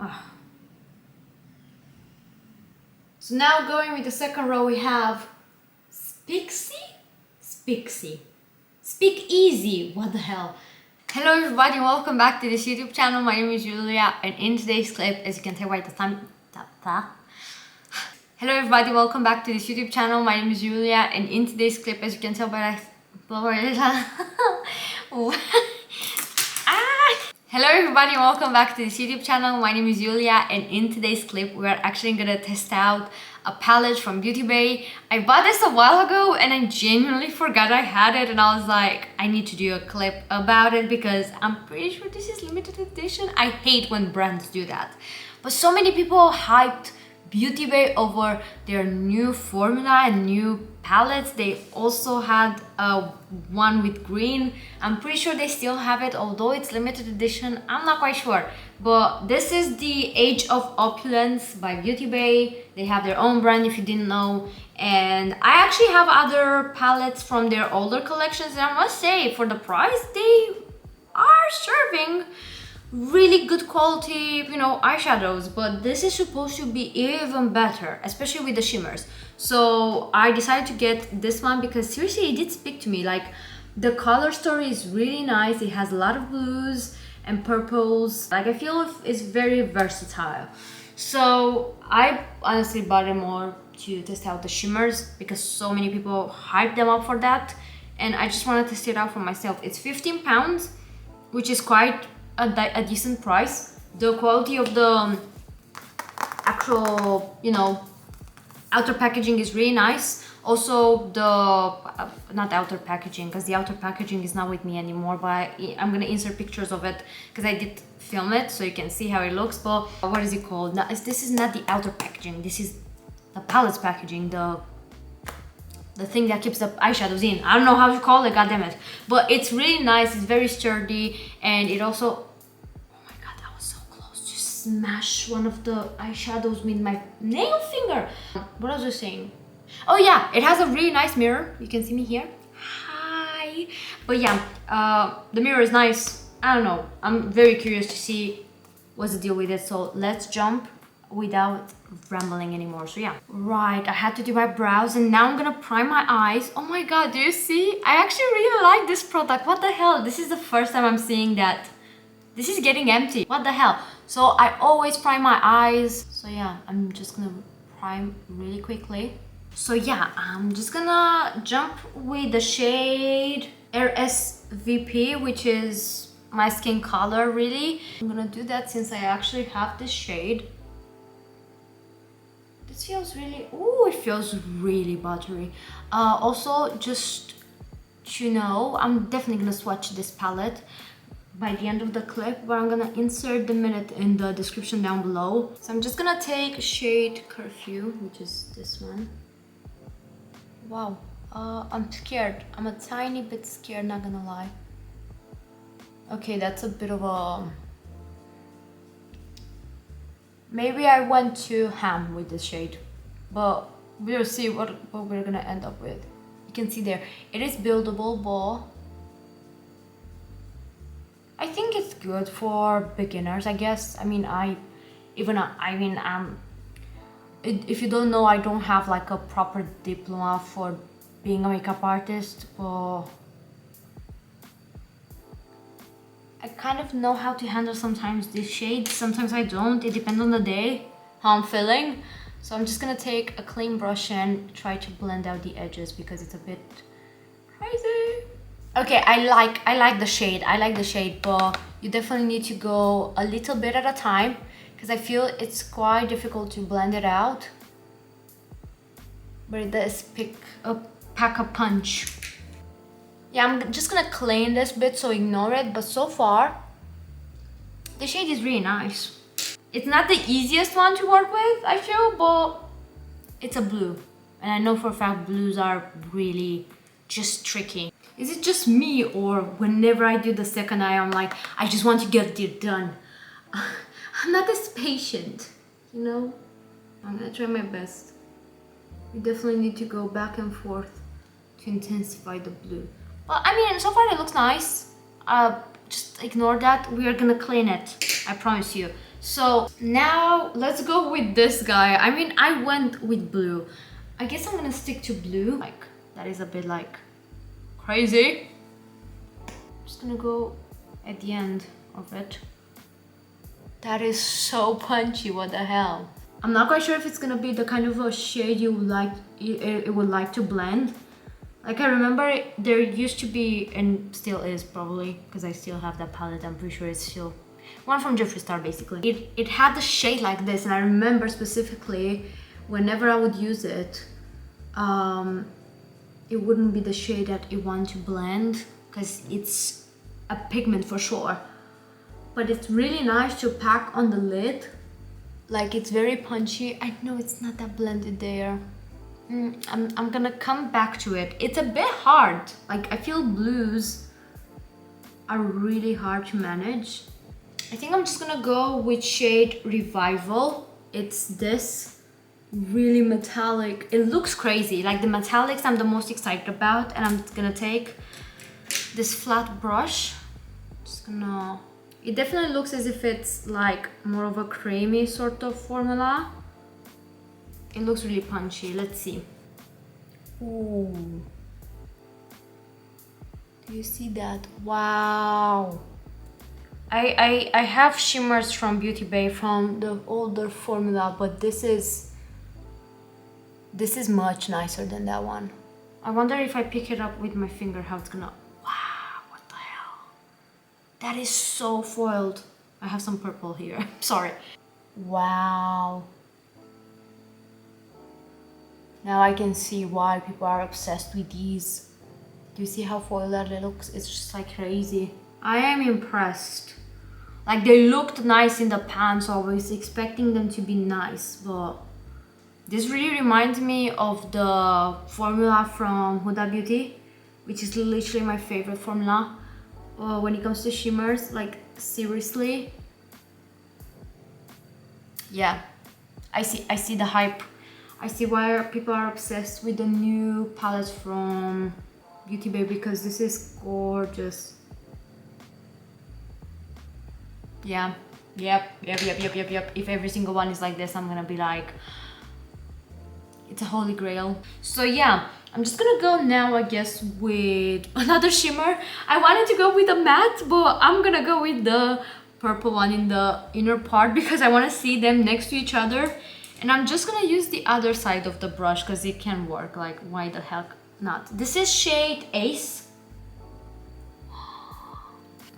Ugh. So now going with the second row, we have Speak Easy. What the hell? Hello everybody, welcome back to this YouTube channel. My name is Julia, and in today's clip, as you can tell by the time. Hello everybody, welcome back to this YouTube channel. My name is Julia, and in today's clip, as you can tell by Hello everybody, welcome back to this YouTube channel. My name is Julia, and in today's clip we are actually gonna test out a palette from Beauty Bay. I bought this a while ago and I genuinely forgot I had it, and I was like, I need to do a clip about it because I'm pretty sure this is limited edition. I hate when brands do that. But so many people hyped Beauty Bay over their new formula and new palettes. They also had one with green. I'm pretty sure they still have it, although it's limited edition. I'm not quite sure. But this is the Age of Opulence by Beauty Bay. They have their own brand, if you didn't know. And I actually have other palettes from their older collections, and I must say, for the price, they are serving really good quality, you know, eyeshadows. But this is supposed to be even better, especially with the shimmers. So I decided to get this one because seriously, it did speak to me. Like, the color story is really nice. It has a lot of blues and purples. Like, I feel it's very versatile. So I honestly bought it more to test out the shimmers because so many people hyped them up for that, and I just want to test it out for myself. It's 15 pounds, which is quite a decent price. The quality of the actual, you know, outer packaging is really nice. Also the not outer packaging, because the outer packaging is not with me anymore, but I'm gonna insert pictures of it because I did film it so you can see how it looks. But what is it called? No, this is not the outer packaging, this is the palette's packaging, the thing that keeps the eyeshadows in. I don't know how to call it, goddammit. But it's really nice, it's very sturdy, and it also, oh my god, that was so close to smash one of the eyeshadows with my nail finger. What was I saying? Oh yeah, it has a really nice mirror. You can see me here. Hi. But yeah, the mirror is nice. I don't know, I'm very curious to see what's the deal with it. So let's jump without rambling anymore. So yeah, right, I had to do my brows, and now I'm gonna prime my eyes. Oh my god, do you see? I actually really like this product. What the hell? This is the first time I'm seeing that this is getting empty. What the hell? So I always prime my eyes. So yeah, I'm just gonna prime really quickly. So yeah, I'm just gonna jump with the shade RSVP, which is my skin color, really. I'm gonna do that since I actually have this shade. This feels really, ooh, it feels really buttery. Also, just to know, I'm definitely gonna swatch this palette by the end of the clip, but I'm gonna insert the minute in the description down below. So I'm just gonna take shade Curfew, which is this one. Wow, I'm scared. I'm a tiny bit scared, not gonna lie. Okay, that's a bit of a... Maybe I went too ham with this shade, but we'll see what we're gonna end up with. You can see there, it is buildable, but I think it's good for beginners, I guess. I mean, if you don't know, I don't have like a proper diploma for being a makeup artist, but I kind of know how to handle sometimes this shade, sometimes I don't. It depends on the day, how I'm feeling. So I'm just gonna take a clean brush and try to blend out the edges because it's a bit crazy. Okay, I like the shade, but you definitely need to go a little bit at a time because I feel it's quite difficult to blend it out. But it does pack a punch. Yeah, I'm just gonna clean this bit, so ignore it. But so far, the shade is really nice. It's not the easiest one to work with, I feel, but it's a blue. And I know for a fact blues are really just tricky. Is it just me, or whenever I do the second eye, I'm like, I just want to get it done. I'm not this patient, you know? I'm gonna try my best. We definitely need to go back and forth to intensify the blue. Well, I mean, so far it looks nice. Just ignore that. We are gonna clean it, I promise you. So now let's go with this guy. I mean, I went with blue. I guess I'm gonna stick to blue. Like, that is a bit like crazy. I'm just gonna go at the end of it. That is so punchy, what the hell. I'm not quite sure if it's gonna be the kind of a shade you would like, it would like to blend. Like, I remember there used to be, and still is probably, because I still have that palette, I'm pretty sure it's still one from Jeffree Star basically. It had the shade like this, and I remember specifically whenever I would use it, it wouldn't be the shade that you want to blend, because it's a pigment for sure. But it's really nice to pack on the lid. Like, it's very punchy. I know it's not that blended there. I'm gonna come back to it. It's a bit hard. Like, I feel blues are really hard to manage. I think I'm just gonna go with shade Revival. It's this really metallic. It looks crazy. Like, the metallics I'm the most excited about, and I'm gonna take this flat brush. Just gonna... It definitely looks as if it's like more of a creamy sort of formula. It looks really punchy. Let's see. Ooh. Do you see that? Wow. I have shimmers from Beauty Bay from the older formula, but this is much nicer than that one. I wonder if I pick it up with my finger, how it's gonna... Wow, what the hell? That is so foiled. I have some purple here. Sorry. Wow. Now I can see why people are obsessed with these. Do you see how foiled that looks? It's just like crazy. I am impressed. Like, they looked nice in the pan, so I was expecting them to be nice, but this really reminds me of the formula from Huda Beauty, which is literally my favorite formula when it comes to shimmers. Like, seriously. Yeah, I see the hype. I see why people are obsessed with the new palette from Beauty Bay, because this is gorgeous. Yeah, yep. If every single one is like this, I'm gonna be like, it's a holy grail. So yeah, I'm just gonna go now, I guess, with another shimmer. I wanted to go with a matte, but I'm gonna go with the purple one in the inner part because I want to see them next to each other. And I'm just gonna use the other side of the brush because it can work. Like, why the heck not? This is shade Ace.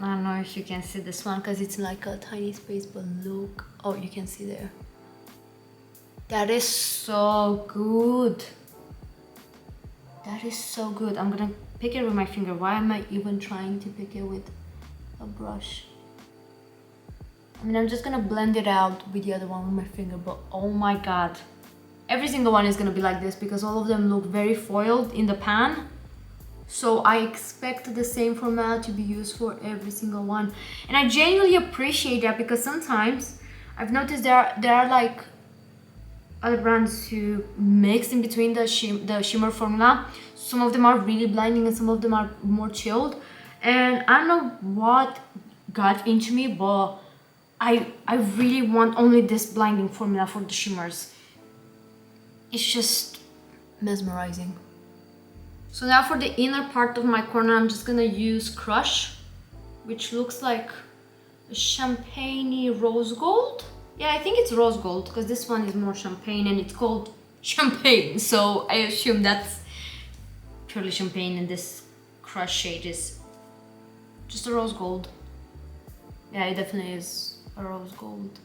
I don't know if you can see this one because it's like a tiny space, but look. Oh, you can see there. That is so good. That is so good. I'm gonna pick it with my finger. Why am I even trying to pick it with a brush? I mean, I'm just gonna blend it out with the other one with my finger, but oh my god. Every single one is gonna be like this because all of them look very foiled in the pan. So I expect the same formula to be used for every single one. And I genuinely appreciate that because sometimes I've noticed there are like other brands who mix in between the shimmer formula. Some of them are really blinding and some of them are more chilled. And I don't know what got into me, but I really want only this blinding formula for the shimmers. It's just mesmerizing. So now for the inner part of my corner, I'm just gonna use Crush, which looks like a champagne-y rose gold. Yeah, I think it's rose gold because this one is more champagne and it's called champagne. So I assume that's purely champagne and this Crush shade is just a rose gold. Yeah, it definitely is a rose gold.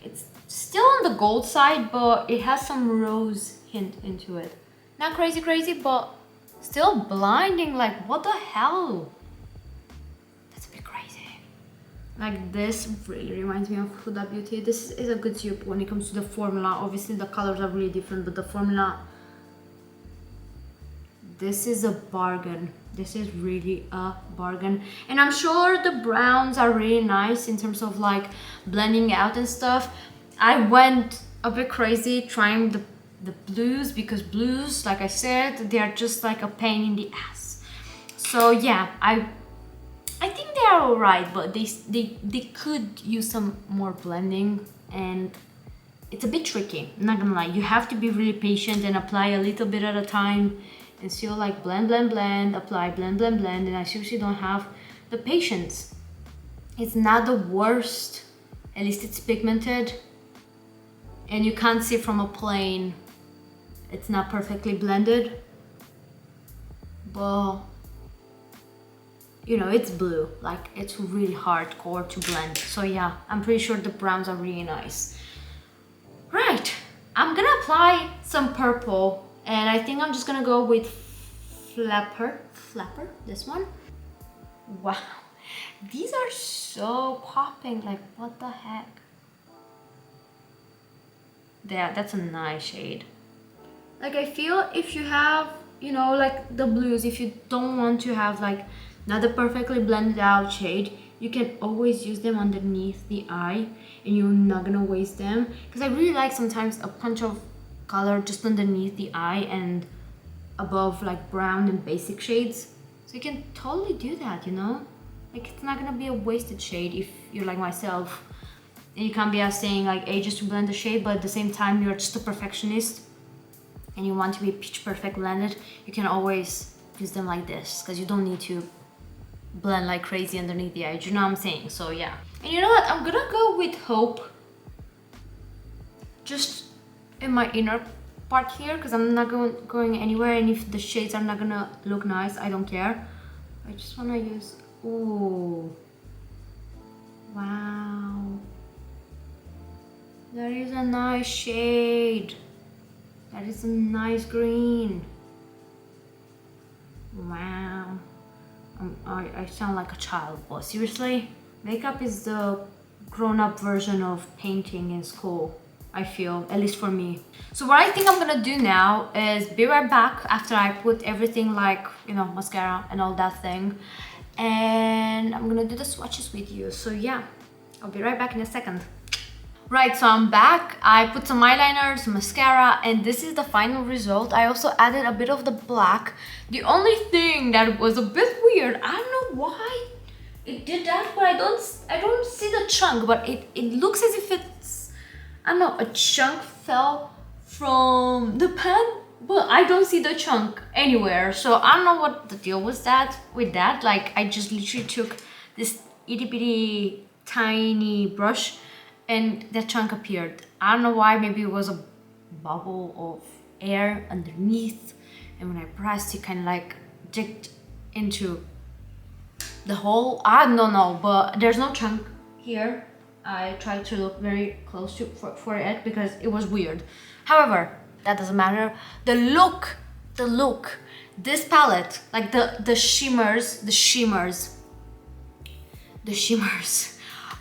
It's still on the gold side, but it has some rose hint into it. Not crazy, but still blinding. Like, what the hell? That's a bit crazy. Like, this really reminds me of Huda Beauty. This is a good dupe when it comes to the formula. Obviously, the colors are really different, but the formula, this is a bargain. This is really a bargain. And I'm sure the browns are really nice in terms of like blending out and stuff. I went a bit crazy trying the blues because blues, like I said, they are just like a pain in the ass. So yeah, I think they are alright, but they could use some more blending, and it's a bit tricky, I'm not gonna lie. You have to be really patient and apply a little bit at a time, and still like blend, blend, blend, apply, blend, blend, blend, and I seriously don't have the patience. It's not the worst, at least it's pigmented, and you can't see from a plane, it's not perfectly blended, but you know, it's blue, like it's really hardcore to blend. So yeah, I'm pretty sure the browns are really nice. Right, I'm gonna apply some purple, and I think I'm just gonna go with Flapper, this one. Wow, these are so popping, like what the heck. Yeah, that's a nice shade. Like I feel if you have, you know, like the blues, if you don't want to have like not a perfectly blended out shade, you can always use them underneath the eye and you're not gonna waste them. Because I really like sometimes a punch of color just underneath the eye and above like brown and basic shades. So you can totally do that, you know? Like it's not gonna be a wasted shade if you're like myself. And you can't be staying like ages to blend the shade, but at the same time you're just a perfectionist and you want to be pitch perfect blended, you can always use them like this, because you don't need to blend like crazy underneath the eye, you know what I'm saying? So yeah. And you know what, I'm gonna go with Hope just in my inner part here, because I'm not going anywhere, and if the shades are not gonna look nice, I don't care. I just want to use, ooh, wow, that is a nice shade. That is a nice green. Wow. I sound like a child, but seriously, makeup is the grown-up version of painting in school, I feel, at least for me. So what I think I'm gonna do now is be right back after I put everything, like, you know, mascara and all that thing, and I'm gonna do the swatches with you. So yeah, I'll be right back in a second. Right, so I'm back. I put some eyeliner, some mascara, and this is the final result. I also added a bit of the black. The only thing that was a bit weird, I don't know why it did that, but I don't see the chunk, but it looks as if it's, I don't know, a chunk fell from the pan, but I don't see the chunk anywhere. So I don't know what the deal was with that. Like I just literally took this itty bitty tiny brush and that chunk appeared. I don't know why, maybe it was a bubble of air underneath, and when I pressed it kind of like dipped into the hole. I don't know, but there's no chunk here. I tried to look very close to for it because it was weird. However, that doesn't matter. The look, this palette, like the shimmers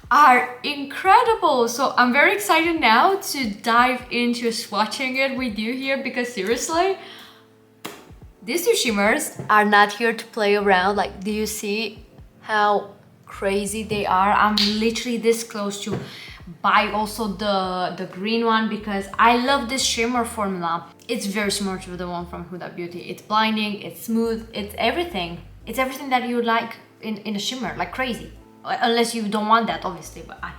are incredible. So I'm very excited now to dive into swatching it with you here, because seriously, these two shimmers are not here to play around. Like, do you see how crazy they are? I'm literally this close to buy also the green one, because I love this shimmer formula. It's very similar to the one from Huda Beauty. It's blinding, it's smooth, it's everything. It's everything that you would like in a shimmer, like crazy. Unless you don't want that, obviously, but I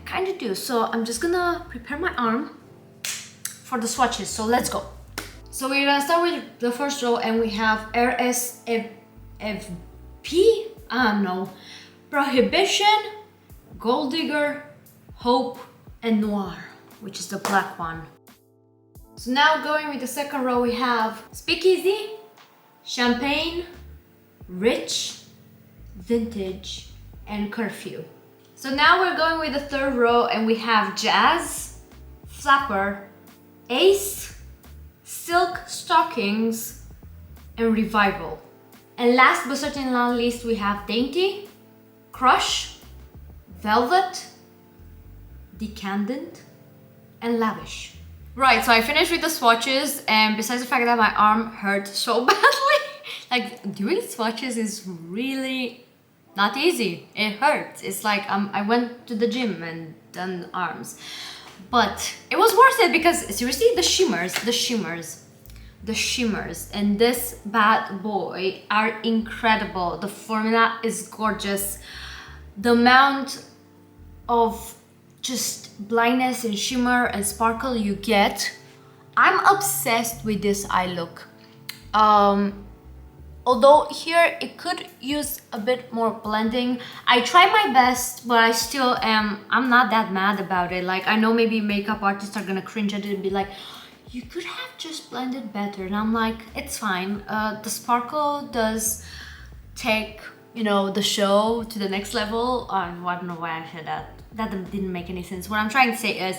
kind of do. So I'm just gonna prepare my arm for the swatches, so let's go. So we're gonna start with the first row, and we have RSFP, I don't know, Prohibition, Gold Digger, Hope, and Noir, which is the black one. So now going with the second row, we have Speakeasy, Champagne, Rich, Vintage, and Curfew. So now we're going with the third row, and we have Jazz, Flapper, Ace, Silk Stockings, and Revival. And last but certainly not least, we have Dainty, Crush, Velvet, Decandent, and Lavish. Right, so I finished with the swatches, and besides the fact that my arm hurt so badly, like doing swatches is really not easy. It hurts. It's like I went to the gym and done arms, but it was worth it, because seriously, the shimmers the shimmers, and this bad boy are incredible. The formula is gorgeous. The amount of just blindness and shimmer and sparkle you get, I'm obsessed with this eye look. Although here it could use a bit more blending. I tried my best, but I'm not that mad about it. Like, I know maybe makeup artists are gonna cringe at it and be like, you could have just blended better. And I'm like, it's fine. The sparkle does take, you know, the show to the next level. I don't know why I said that. That didn't make any sense. What I'm trying to say is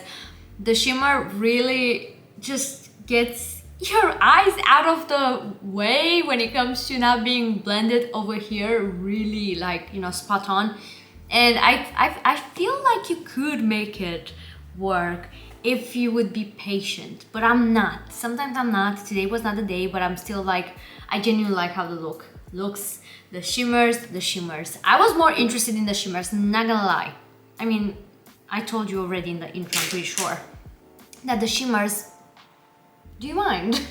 the shimmer really just gets your eyes out of the way when it comes to not being blended over here, really, like, you know, spot on. And I feel like you could make it work if you would be patient, but I'm not. Sometimes I'm not. Today was not the day, but I'm still like, I genuinely like how the look looks. The shimmers. I was more interested in the shimmers, not gonna lie. I mean, I told you already in the intro, I'm pretty sure, that the shimmers, do you mind?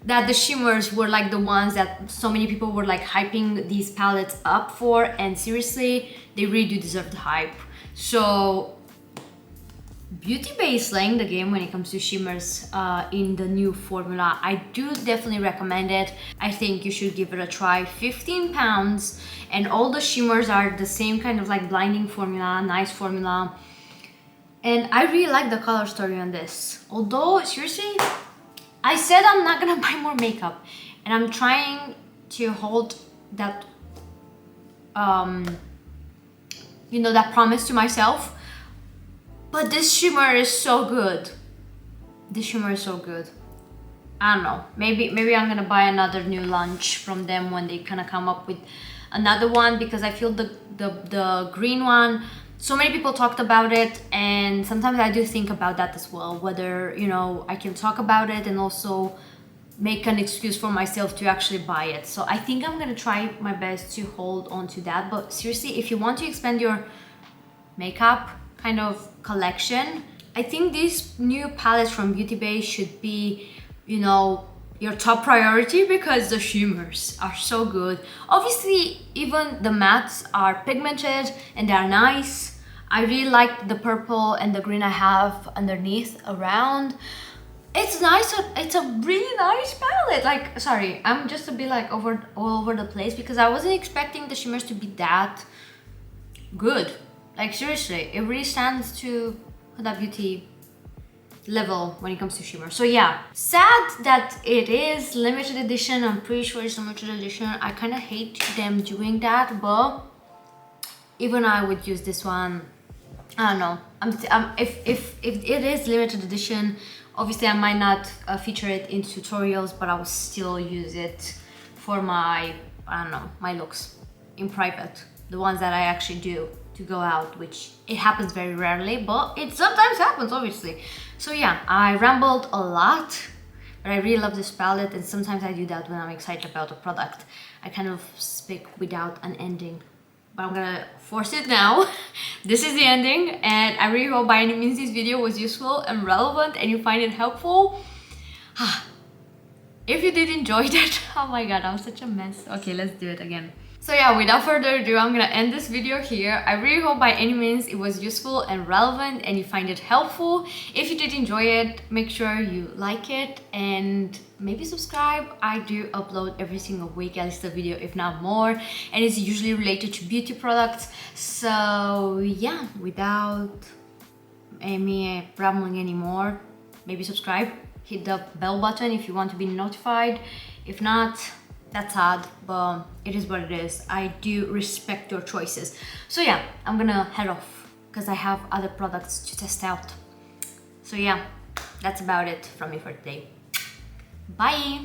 That the shimmers were like the ones that so many people were like hyping these palettes up for, and seriously, they really do deserve the hype. So Beauty Bay is slaying the game when it comes to shimmers in the new formula. I do definitely recommend it. I think you should give it a try. 15 pounds, and all the shimmers are the same kind of like blinding formula, nice formula. And I really like the color story on this. Although, seriously, I said I'm not gonna buy more makeup, and I'm trying to hold that, you know, that promise to myself. But this shimmer is so good. This shimmer is so good. I don't know. Maybe I'm gonna buy another new launch from them when they kind of come up with another one, because I feel the green one, so many people talked about it, and sometimes I do think about that as well, whether, you know, I can talk about it and also make an excuse for myself to actually buy it. So I think I'm gonna try my best to hold on to that. But seriously, if you want to expand your makeup kind of collection, I think these new palettes from Beauty Bay should be, you know, your top priority, because the shimmers are so good. Obviously, even the mattes are pigmented and they are nice. I really like the purple and the green I have underneath around. It's nice. It's a really nice palette. Like, sorry, I'm just a bit like all over the place, because I wasn't expecting the shimmers to be that good. Like, seriously, it really stands to that beauty level when it comes to shimmer. So yeah, sad that it is limited edition. I'm pretty sure it's limited edition. I kind of hate them doing that, but even I would use this one. I don't know. If it is limited edition, obviously I might not feature it in tutorials, but I will still use it for my, I don't know, my looks in private, the ones that I actually do to go out, which it happens very rarely, but it sometimes happens, obviously. So yeah, I rambled a lot, but I really love this palette, and sometimes I do that when I'm excited about a product. I kind of speak without an ending, but I'm gonna force it now. This is the ending, and I really hope by any means this video was useful and relevant and you find it helpful. If you did enjoy that, oh my god, I'm such a mess. Okay, let's do it again. So yeah, without further ado, I'm gonna end this video here. I really hope by any means it was useful and relevant and you find it helpful. If you did enjoy it, make sure you like it and maybe subscribe. I do upload every single week at least a video, if not more, and it's usually related to beauty products. So yeah, without me rambling anymore, maybe subscribe, hit the bell button if you want to be notified. If not, that's sad, but it is what it is. I do respect your choices. So yeah, I'm gonna head off because I have other products to test out. So yeah, that's about it from me for today. Bye!